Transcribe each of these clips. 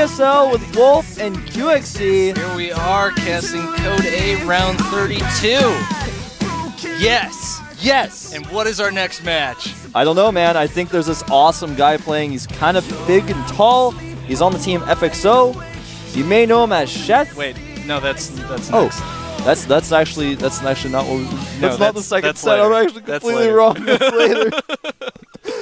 GSL with Wolf and QXC. Here we are casting Code A round 32. Yes. Yes. And what is our next match? I don't know, man. I think there's this awesome guy playing. He's kind of big and tall. He's on the team FXO. You may know him as Chef. Wait, no, that's next. Oh, that's actually not what we... That's not the second set. Later. I'm actually completely wrong. That's later.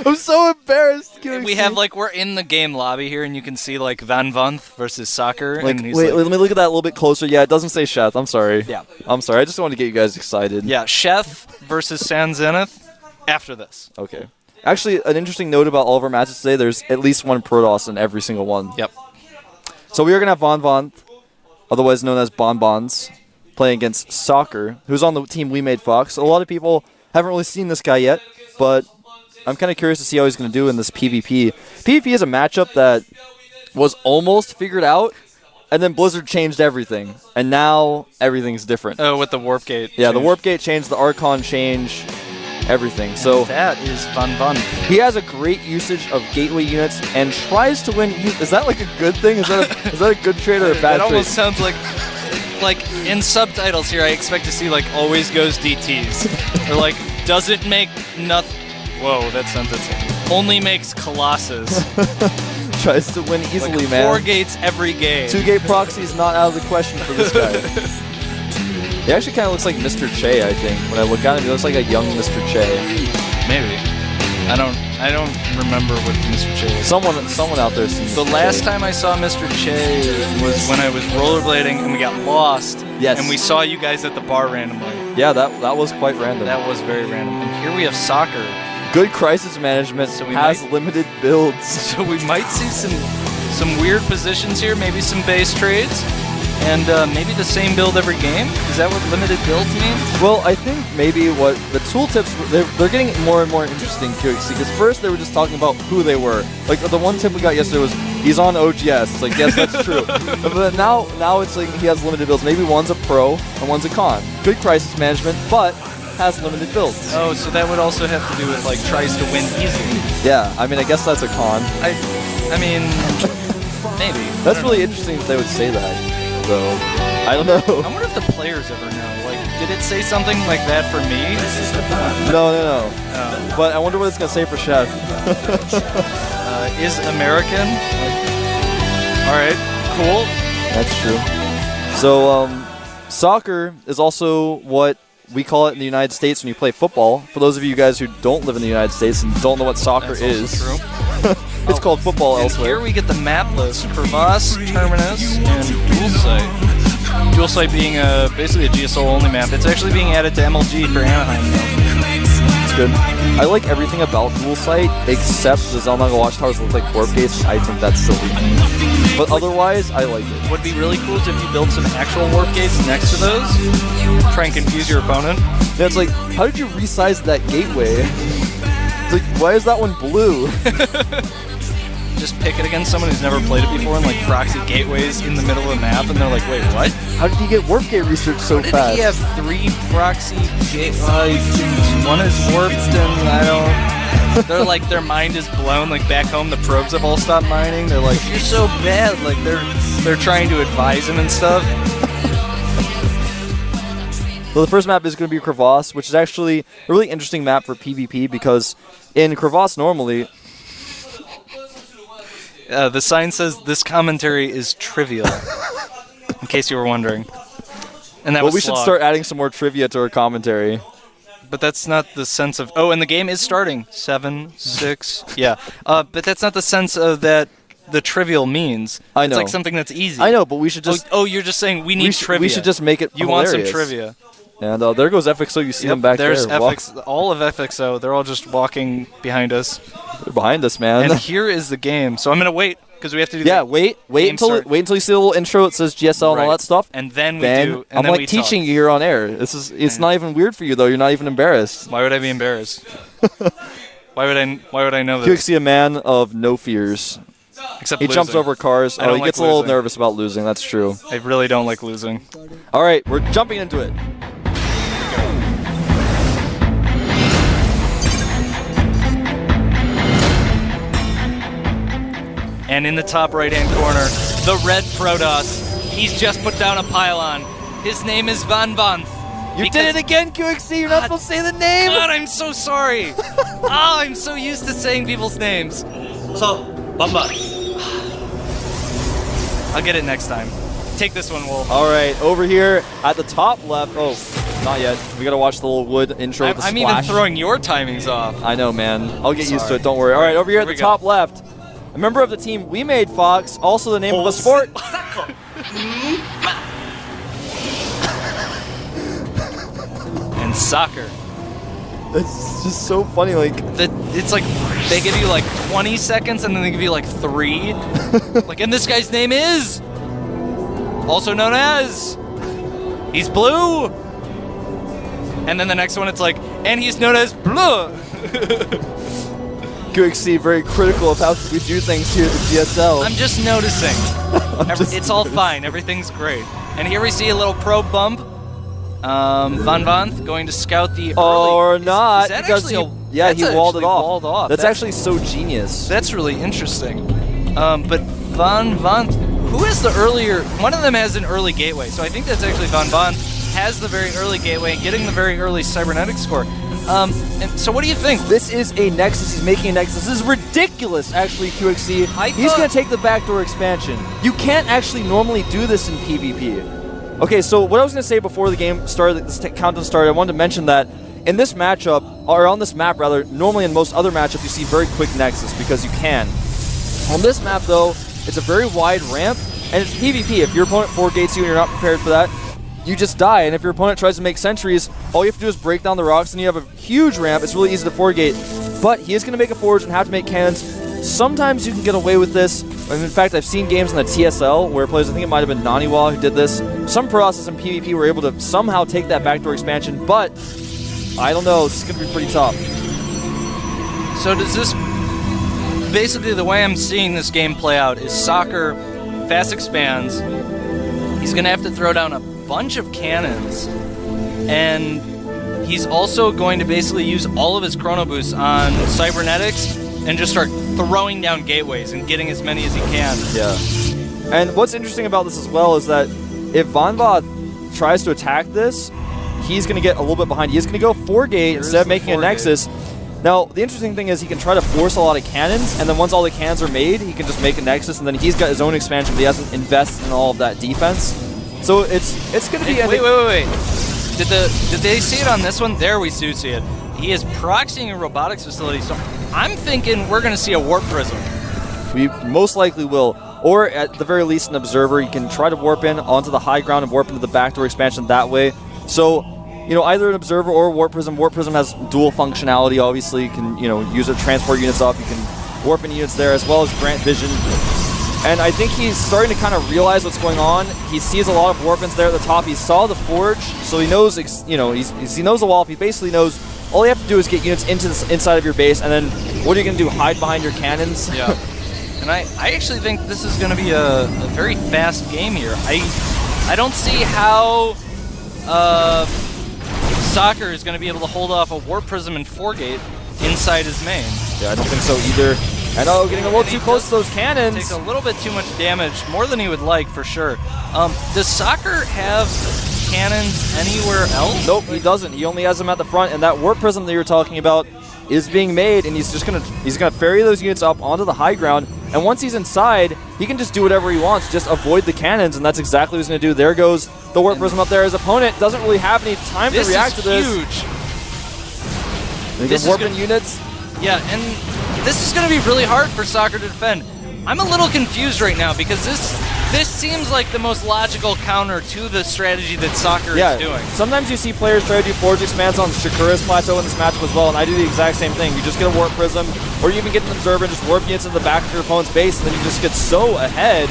I'm so embarrassed. We have, like, we're in the game lobby here, and you can see, like, vanvanth versus SocceR. Like, and he's wait, like, let me look at that a little bit closer. Yeah, it doesn't say Chef. I'm sorry. Yeah. I'm sorry. I just wanted to get you guys excited. Yeah, Chef versus San Zenith after this. Okay. Actually, an interesting note about all of our matches today, there's at least one Protoss in every single one. Yep. So we are going to have vanvanth, otherwise known as Bonbons, playing against SocceR, who's on the team We Made Fox. A lot of people haven't really seen this guy yet, but I'm kind of curious to see how he's going to do in this PvP. PvP is a matchup that was almost figured out, and then Blizzard changed everything, and now everything's different. Oh, with the Warp Gate. Yeah, change. the Warp Gate changed, the Archon change, everything. So that is vanvanth. he has a great usage of gateway units and tries to win. Is that like a good thing? Is that a good trade or a bad That trade? almost sounds like in subtitles here, I expect to see, like, always goes DTs. Or, like, doesn't make nothing. Whoa, that sounds insane. Only makes Colossus. Tries to win easily, like man. 4 gates every game. 2-gate proxy is not out of the question for this guy. He actually kind of looks like Mr. Che, I think. When I look at him, he looks like a young Mr. Che. Maybe. I don't remember what Mr. Che is. Someone out there sees The last time I saw Mr. Che was when I was rollerblading and we got lost. Yes. And we saw you guys at the bar randomly. Yeah, that was quite random. That was very random. And here we have SocceR. Good crisis management, So we has might- limited builds. So we might see some weird positions here, maybe some base trades, and maybe the same build every game. Is that what limited builds means? Well, I think maybe what the tooltips, they're getting more and more interesting, QXC, because first they were just talking about who they were. Like, the one tip we got yesterday was, he's on OGS. It's like, yes, that's true. But now it's like he has limited builds. Maybe one's a pro and one's a con. Good crisis management, but has limited builds. Oh, so that would also have to do with, like, tries to win easily. Yeah, I mean, I guess that's a con. I mean, maybe. That's really interesting that they would say that, though. I don't know. I wonder if the players ever know. Like, did it say something like that for me? No. Oh. But I wonder what it's going to say for Chef. Is American? All right, cool. That's true. So, soccer is also what we call it in the United States when you play football. For those of you guys who don't live in the United States and don't know what soccer is, True. it's called football And elsewhere. here we get the map list: Crevasse, Terminus, and Dual Site. Dual Site being basically a GSO only map. It's actually being added to MLG for Anaheim though. It's good. I like everything about Dual Site except the Zelnaga Watchtowers look like warp gates. I think that's silly. But otherwise, I like it. What'd be really cool is if you build some actual warp gates next to those. Try and confuse your opponent. Yeah, it's like, how did you resize that gateway? It's like, why is that one blue? Just pick it against someone who's never played it before and, like, proxy gateways in the middle of the map, and they're like, wait, what? How did he get warp gate research so Did fast? he have 3 proxy gates? One is warped, and I don't... They're like, their mind is blown. Like, back home, the probes have all stopped mining. They're like, you're so bad. Like, they're trying to advise him and stuff. Well, the first map is going to be Crevasse, which is actually a really interesting map for PvP because in Crevasse normally... The sign says this commentary is trivial, in case you were wondering. And that Well, was we should Slog. start adding some more trivia to our commentary. But that's not the sense of... Oh, and the game is starting. 7, 6... Yeah. But that's not the sense of that the trivial means. I It's know. like something that's easy. I know, but we should just... Oh, you're just saying we need trivia. We should just make it You hilarious. want some trivia. And there goes FXO. You see them back there's there. FX, all of FXO. They're all just walking behind us. They're behind us, man. And here is the game. So I'm going to wait, because we have to do yeah, the wait game until start. you see the little intro. It says GSL and all Right. that stuff. And then we then do... And I'm then like we teaching talk. you here on air. It's not even weird for you though. You're not even embarrassed. Why would I be embarrassed? Why would I know this? QXC, a man of no fears. Except He losing. jumps over cars. I Oh, don't he like gets a little losing. nervous about losing. That's true. I really don't like losing. All right, we're jumping into it. And in the top right-hand corner, the red Protoss. He's just put down a pylon. His name is vanvanth. You did it again, QXC. You're not supposed to say the name. God, I'm so sorry. I'm so used to saying people's names. So, Bamba. I'll get it next time. Take this one, Wolf. All right, over here at the top left. Oh, not yet. We got to watch the little wood intro with the I'm splash. even throwing your timings off. I know, man. I'll get used to it. Don't worry. All right, over here at the top left, a member of the team We Made Fox, also the name of a sport. And soccer. It's just so funny. Like, It's like they give you like 20 seconds and then they give you like 3. Like, and this guy's name is also known as, he's blue. And then the next one it's like, and he's known as blue. QXC very critical of how we do things here at the GSL. I'm just noticing. It's all fine. Everything's great. And here we see a little probe bump. vanvanth going to scout the early. Or not. Is that because actually he walled it off. Walled off. That's actually so genius. That's really interesting. But vanvanth, who is the earlier? One of them has an early gateway, so I think that's actually vanvanth has the very early gateway and getting the very early cybernetic score. And so what do you think? This is a Nexus. He's making a Nexus. This is ridiculous, actually, QXC. He's going to take the backdoor expansion. You can't actually normally do this in PvP. Okay, so what I was going to say before the game started, this countdown started, I wanted to mention that in this matchup, or on this map rather, normally in most other matchups you see very quick Nexus because you can. On this map though, it's a very wide ramp, and it's PvP. If your opponent 4-gates you and you're not prepared for that, you just die. And if your opponent tries to make sentries, all you have to do is break down the rocks and you have a huge ramp. It's really easy to 4-gate. But he is going to make a forge and have to make cannons. Sometimes you can get away with this. And in fact, I've seen games in the TSL where players, I think it might have been Naniwa who did this. Some process in PvP were able to somehow take that backdoor expansion, but I don't know. This is going to be pretty tough. So does this, basically the way I'm seeing this game play out is SocceR fast expands. He's going to have to throw down a bunch of cannons, and he's also going to basically use all of his chrono boosts on cybernetics and just start throwing down gateways and getting as many as he can. Yeah. And what's interesting about this as well is that if vanvanth tries to attack this, he's going to get a little bit behind. He's going to go 4-gate instead of making a Nexus. Now, the interesting thing is he can try to force a lot of cannons, and then once all the cannons are made, he can just make a Nexus, and then he's got his own expansion, but he hasn't invested in all of that defense. So it's going to be... Wait. Did they see it on this one? There we do see it. He is proxying a robotics facility, so I'm thinking we're going to see a warp prism. We most likely will. Or at the very least an observer. You can try to warp in onto the high ground and warp into the backdoor expansion that way. So, you know, either an observer or a warp prism. Warp prism has dual functionality, obviously. You can, you know, use it to transport units up. You can warp in units there as well as grant vision. And I think he's starting to kind of realize what's going on. He sees a lot of warp-ins there at the top. He saw the forge, so he knows, you know, he knows the wall. He basically knows all you have to do is get units into the inside of your base, and then what are you going to do? Hide behind your cannons? Yeah. And I actually think this is going to be a very fast game here. I don't see how SocceR is going to be able to hold off a warp prism and 4-gate inside his main. Yeah, I don't think so either. I know, getting a little too close to those cannons. Takes a little bit too much damage, more than he would like for sure. Does SocceR have cannons anywhere else? Nope, he doesn't. He only has them at the front, and that warp prism that you were talking about is being made, and he's gonna ferry those units up onto the high ground. And once he's inside, he can just do whatever he wants, just avoid the cannons, and that's exactly what he's gonna do. There goes the warp prism up there. His opponent doesn't really have any time to react to this. Huge. They can warp in units. Yeah, and this is going to be really hard for SocceR to defend. I'm a little confused right now because this seems like the most logical counter to the strategy that SocceR is doing. Sometimes you see players try to do forge expands on Shakura's plateau in this matchup as well, and I do the exact same thing. You just get a warp prism, or you even get an observer and just warp units into the back of your opponent's base, and then you just get so ahead.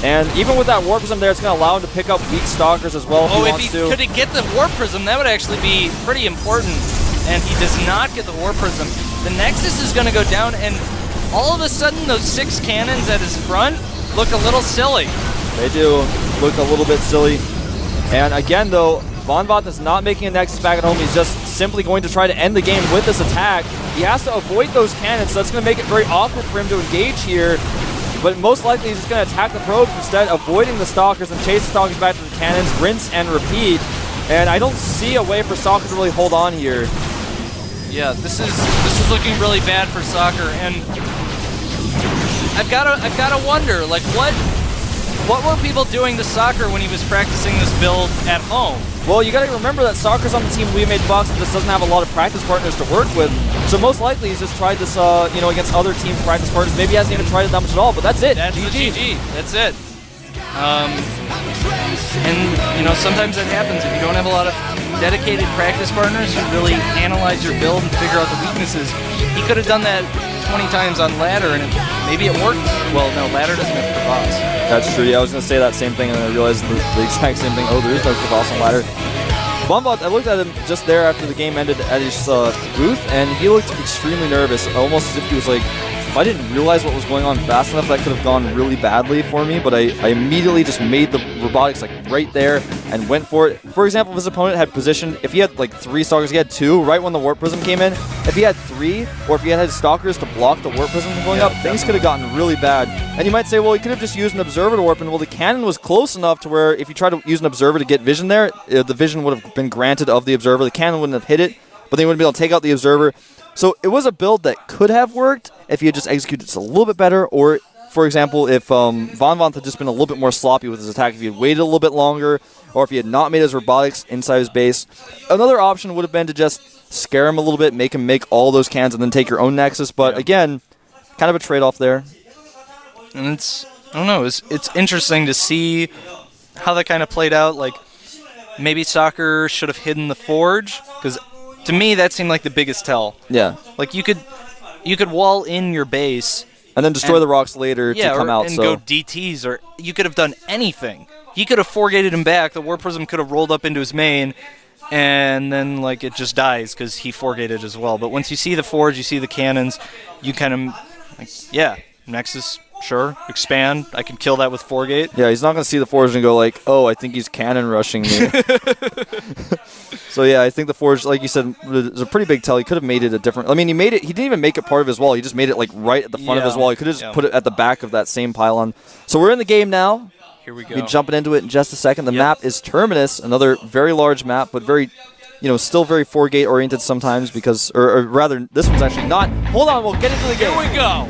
And even with that warp prism there, it's going to allow him to pick up weak stalkers as well if he wants to. Could he get the warp prism, that would actually be pretty important. And he does not get the warp prism. The Nexus is going to go down, and all of a sudden those 6 cannons at his front look a little silly. They do look a little bit silly. And again, though, vanvanth is not making a Nexus back at home. He's just simply going to try to end the game with this attack. He has to avoid those cannons, so that's going to make it very awkward for him to engage here. But most likely he's just going to attack the probes instead, avoiding the stalkers and chase the stalkers back to the cannons, rinse and repeat. And I don't see a way for SocceR to really hold on here. Yeah, this is looking really bad for SocceR, and I've gotta wonder, like, what were people doing to SocceR when he was practicing this build at home? Well, you got to remember that SocceR's on the team we made Fox and just doesn't have a lot of practice partners to work with. So most likely he's just tried this, against other teams' practice partners. Maybe he hasn't even tried it that much at all. But that's it. That's GG. GG. That's it. And sometimes that happens if you don't have a lot of dedicated practice partners who really analyze your build and figure out the weaknesses. He could have done that 20 times on ladder, and maybe it worked. Well, no, ladder doesn't have crevasse. That's true. Yeah, I was going to say that same thing, and then I realized the exact same thing. Oh, there is no crevasse on ladder. vanvanth, I looked at him just there after the game ended at his booth, and he looked extremely nervous, almost as if he was like, if I didn't realize what was going on fast enough, that could have gone really badly for me, but I immediately just made the robotics like right there and went for it. For example, if his opponent had positioned, if he had like 3 stalkers, he had 2 right when the warp prism came in. If he had 3, or if he had stalkers to block the warp prism from going up, things could have gotten really bad. And you might say, well, he could have just used an observer to warp in. Well, the cannon was close enough to where if you try to use an observer to get vision there, the vision would have been granted of the observer. The cannon wouldn't have hit it, but they wouldn't be able to take out the observer. So it was a build that could have worked if he had just executed just a little bit better, or, for example, if vanvanth had just been a little bit more sloppy with his attack, if he had waited a little bit longer, or if he had not made his robotics inside his base. Another option would have been to just scare him a little bit, make him make all those cans, and then take your own Nexus. But again, kind of a trade-off there. And I don't know, it's interesting to see how that kind of played out. Like, maybe SocceR should have hidden the Forge, because to me, that seemed like the biggest tell. Yeah. Like, you could wall in your base. And then destroy the rocks later to come out. And go DTs, or you could have done anything. He could have 4-gated him back, the Warp Prism could have rolled up into his main, and then, like, it just dies because he 4-gated as well. But once you see the Forge, you see the cannons, you kind of, like, yeah, Nexus, sure, expand, I can kill that with 4-gate. Yeah, he's not going to see the Forge and go like, oh, I think he's cannon rushing me. So yeah, I think the Forge, like you said, is a pretty big tell. He could have made it a different... I mean, he didn't even make it part of his wall. He just made it like right at the front of his wall. He could have just put it at the back of that same pylon. So we're in the game now. Here we go. We'll be jumping into it in just a second. The map is Terminus, another very large map, but very, still very 4-gate oriented sometimes because, or rather, this one's actually not. Hold on, we'll get into the game. Here we go.